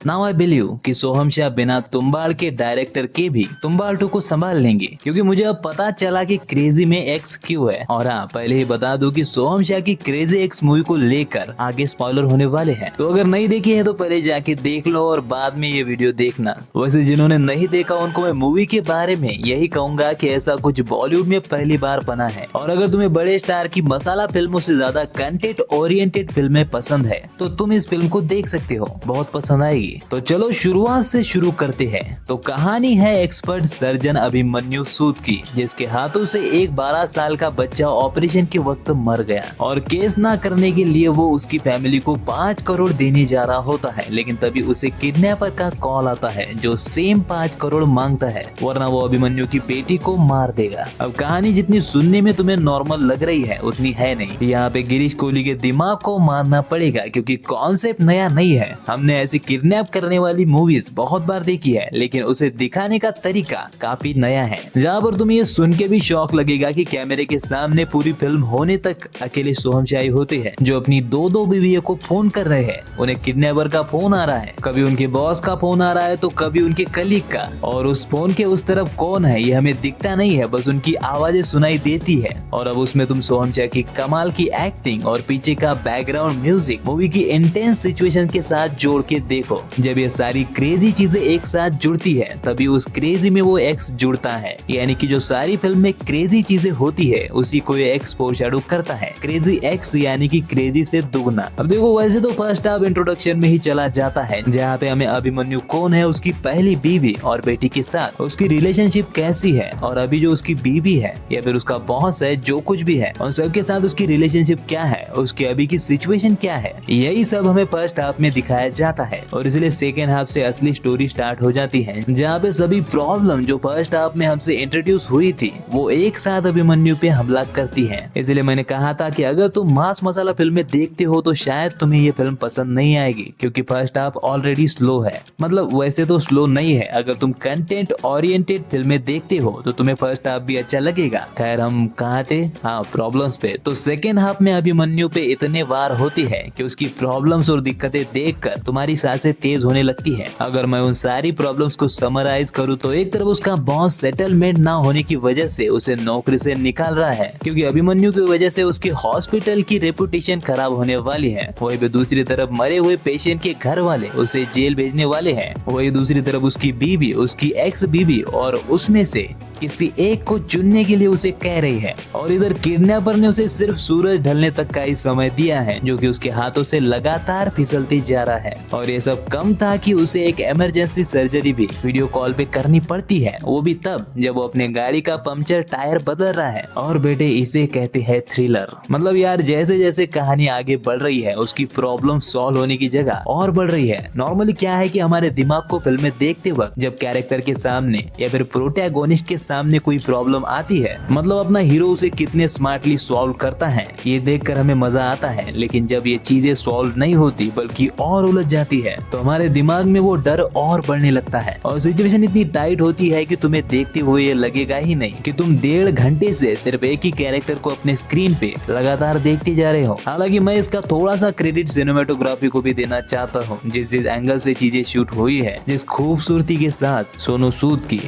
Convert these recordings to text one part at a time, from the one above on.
Now I believe कि सोहम शाह बिना तुम्बाड़ के डायरेक्टर के भी तुम्बाड़ 2 को संभाल लेंगे, क्योंकि मुझे अब पता चला कि क्रेजी में एक्स क्यों है। और हाँ, पहले ही बता दूं कि सोहम शाह की क्रेजी एक्स मूवी को लेकर आगे स्पॉइलर होने वाले हैं, तो अगर नहीं देखी है तो पहले जाके देख लो और बाद में ये वीडियो देखना। वैसे जिन्होंने नहीं देखा उनको मैं मूवी के बारे में यही कहूंगा कि ऐसा कुछ बॉलीवुड में पहली बार बना है। और अगर तुम्हें बड़े स्टार की मसाला फिल्मों से ज्यादा कंटेंट ओरिएंटेड फिल्में पसंद है तो तुम इस फिल्म को देख सकते हो, बहुत पसंद आएगी। तो चलो शुरुआत से शुरू करते हैं। तो कहानी है एक्सपर्ट सर्जन अभिमन्यु सूद की, जिसके हाथों से एक 12 साल का बच्चा ऑपरेशन के वक्त मर गया और केस ना करने के लिए वो उसकी फैमिली को 5 करोड़ देने जा रहा होता है। लेकिन तभी उसे किडनैपर का कॉल आता है जो सेम 5 करोड़ मांगता है, वरना वो अभिमन्यु की बेटी को मार देगा। अब कहानी जितनी सुनने में तुम्हें नॉर्मल लग रही है उतनी है नहीं। यहाँ पे गिरीश कोहली के दिमाग को मारना पड़ेगा, क्योंकि कॉन्सेप्ट नया नहीं है। हमने ऐसी किडनैप करने वाली मूवीज बहुत बार देखी है, लेकिन उसे दिखाने का तरीका काफी नया है। जहाँ पर तुम्हें ये सुन के भी शौक लगेगा कि कैमरे के सामने पूरी फिल्म होने तक अकेले सोहम शाही होते हैं, जो अपनी दो बीवियों को फोन कर रहे हैं। उन्हें किडनैपर का फोन आ रहा है, कभी उनके बॉस का फोन आ रहा है तो कभी उनके कलीग का, और उस फोन के उस तरफ कौन है ये हमें दिखता नहीं है, बस उनकी आवाजें सुनाई देती है। और अब उसमें तुम सोहम शाह की कमाल की एक्टिंग और पीछे का बैकग्राउंड म्यूजिक मूवी की इंटेंस सिचुएशन के साथ जोड़ के देखो। जब ये सारी क्रेजी चीजें एक साथ जुड़ती है तभी उस क्रेजी में वो एक्स जुड़ता है। यानी कि जो सारी फिल्म में क्रेजी चीजें होती है उसी को ये एक्स फोरशैडो करता है। क्रेजी एक्स यानी कि क्रेजी से दुगना। अब देखो, वैसे तो फर्स्ट हाफ इंट्रोडक्शन में ही चला जाता है, जहाँ पे हमें अभिमन्यु कौन है, उसकी पहली बीवी और बेटी के साथ उसकी रिलेशनशिप कैसी है, और अभी जो उसकी बीवी है या फिर उसका बॉस है, जो कुछ भी है, उन सबके साथ उसकी रिलेशनशिप क्या है, उसकी अभी की सिचुएशन क्या है, यही सब हमें फर्स्ट हाफ में दिखाया जाता है। और इसलिए सेकेंड हाफ से असली स्टोरी स्टार्ट हो जाती है, जहाँ पे सभी प्रॉब्लम जो फर्स्ट हाफ में हमसे इंट्रोड्यूस हुई थी वो एक साथ अभिमन्यु पे हमला करती है। इसलिए मैंने कहा था कि अगर तुम मास मसाला फिल्में देखते हो तो शायद तुम्हें ये फिल्म पसंद नहीं आएगी, क्योंकि फर्स्ट हाफ ऑलरेडी स्लो है। मतलब वैसे तो स्लो नहीं है, अगर तुम कंटेंट ओरिएंटेड फिल्में देखते हो तो तुम्हें फर्स्ट हाफ भी अच्छा लगेगा। खैर, हम कहाँ थे? हाँ, प्रॉब्लम्स पे। तो सेकेंड हाफ में अभिमन्यु पे इतने वार होती है कि उसकी प्रॉब्लम्स और दिक्कतें देखकर तुम्हारी सांसें तेज होने लगती है। अगर मैं उन सारी प्रॉब्लम्स को समराइज करूं तो एक तरफ उसका बॉस सेटलमेंट ना होने की वजह से उसे नौकरी से निकाल रहा है, क्योंकि अभिमन्यु की वजह से उसके हॉस्पिटल की रेपुटेशन खराब होने वाली है। वहीं पे दूसरी तरफ मरे हुए पेशेंट के घर वाले उसे जेल भेजने वाले हैं। वहीं दूसरी तरफ उसकी बीवी, उसकी एक्स बीवी, और उसमें से किसी एक को चुनने के लिए उसे कह रही है। और इधर किडनैपर ने उसे सिर्फ सूरज ढलने तक का ही समय दिया है, जो कि उसके हाथों से लगातार फिसलती जा रहा है। और ये सब कम था कि उसे एक इमरजेंसी सर्जरी भी वीडियो कॉल पे करनी पड़ती है, वो भी तब जब वो अपने गाड़ी का पंक्चर टायर बदल रहा है। और बेटे, इसे कहते हैं थ्रिलर। मतलब यार, जैसे जैसे कहानी आगे बढ़ रही है उसकी प्रॉब्लम सॉल्व होने की जगह और बढ़ रही है। नॉर्मली क्या है कि हमारे दिमाग को फिल्में देखते वक्त जब कैरेक्टर के सामने या फिर प्रोटैगोनिस्ट के सामने कोई प्रॉब्लम आती है, मतलब अपना हीरो उसे कितने स्मार्टली सॉल्व करता है, ये देखकर हमें मजा आता है। लेकिन जब ये चीजें सॉल्व नहीं होती बल्कि और उलझ जाती है तो हमारे दिमाग में वो डर और बढ़ने लगता है, और सिचुएशन इतनी टाइट होती है कि तुम्हें देखते हुए ये लगेगा ही नहीं कि तुम 1.5 घंटे से सिर्फ एक ही कैरेक्टर को अपने स्क्रीन पे लगातार देखते जा रहे हो। हालांकि मैं इसका थोड़ा सा क्रेडिट सिनेमेटोग्राफी को भी देना चाहता हूँ। जिस एंगल से चीजें शूट हुई है, जिस खूबसूरती के साथ सोनू सूद की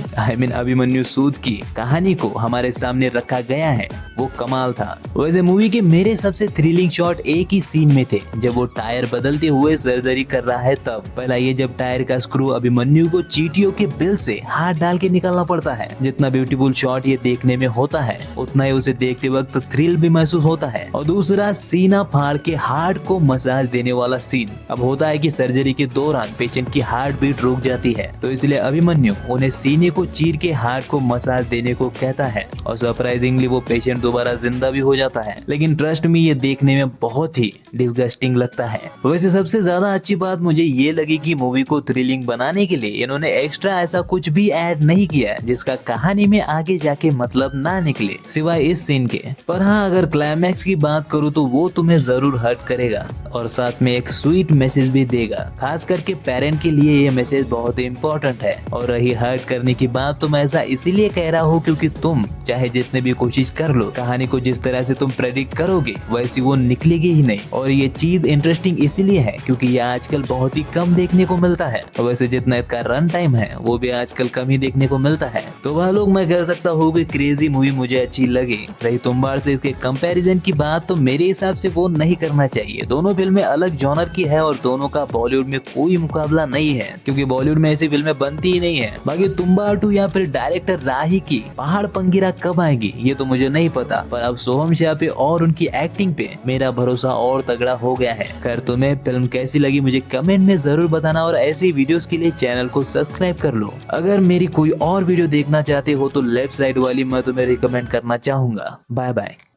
अभिमन्यु सूद की कहानी को हमारे सामने रखा गया है, वो कमाल था। वैसे मूवी के मेरे सबसे थ्रिलिंग शॉट एक ही सीन में थे, जब वो टायर बदलते हुए सर्जरी कर रहा है तब। पहला ये जब टायर का स्क्रू अभिमन्यु को चींटियों के बिल से हाथ डाल के निकालना पड़ता है। जितना ब्यूटीफुल शॉट ये देखने में होता है उतना ही उसे देखते वक्त थ्रिल भी महसूस होता है। और दूसरा, सीना फाड़ के हार्ट को मसाज देने वाला सीन। अब होता है कि सर्जरी के दौरान पेशेंट की हार्ट बीट रुक जाती है, तो इसलिए अभिमन्यु उन्हें सीने को चीर के हार्ट को मसाज देने को कहता है, और सरप्राइजिंगली वो पेशेंट दोबारा जिंदा भी हो जाता है। लेकिन ट्रस्ट में ये देखने में बहुत ही डिस्गस्टिंग लगता है। वैसे सबसे ज्यादा अच्छी बात मुझे ये लगी कि मूवी को थ्रिलिंग बनाने के लिए इन्होंने एक्स्ट्रा ऐसा कुछ भी ऐड नहीं किया जिसका कहानी में आगे जाके मतलब ना निकले, सिवाय इस सीन के। पर हाँ, अगर क्लाइमैक्स की बात करूँ तो वो तुम्हें जरूर हर्ट करेगा और साथ में एक स्वीट मैसेज भी देगा। खास करके पेरेंट के लिए ये मैसेज बहुत इम्पोर्टेंट है। और रही हर्ट करने की बात, तो मैं ऐसा इसीलिए कह रहा हूँ क्योंकि तुम चाहे जितने भी कोशिश कर लो, कहानी को जिस तरह से तुम प्रेडिक्ट करोगे वैसी वो निकलेगी ही नहीं। और ये चीज इंटरेस्टिंग इसीलिए है क्योंकि ये आजकल बहुत ही कम देखने को मिलता है। वैसे जितना इसका रन टाइम है वो भी आजकल कम ही देखने को मिलता है। तो वह लोग मैं कह सकता हूँ कि क्रेजी मूवी मुझे अच्छी लगी। रही तुम्बाड़ से इसके कंपैरिजन की बात, तो मेरे हिसाब से वो नहीं करना चाहिए। दोनों फिल्में अलग जॉनर की है और दोनों का बॉलीवुड में कोई मुकाबला नहीं है क्योंकि बॉलीवुड में ऐसी फिल्में बनती ही नहीं है। बाकी तुम्बाड़ 2 या फिर डायरेक्टर राही की पहाड़ पंगीरा कब आएगी ये तो मुझे नहीं पता, पर अब सोहम शाह पे और उनकी एक्टिंग पे मेरा भरोसा और तगड़ा हो गया है। खैर तुम्हें फिल्म कैसी लगी मुझे कमेंट में जरूर बताना और ऐसी वीडियोस के लिए चैनल को सब्सक्राइब कर लो। अगर मेरी कोई और वीडियो देखना चाहते हो तो लेफ्ट साइड वाली मैं तुम्हें रिकमेंड करना चाहूंगा। Bye bye.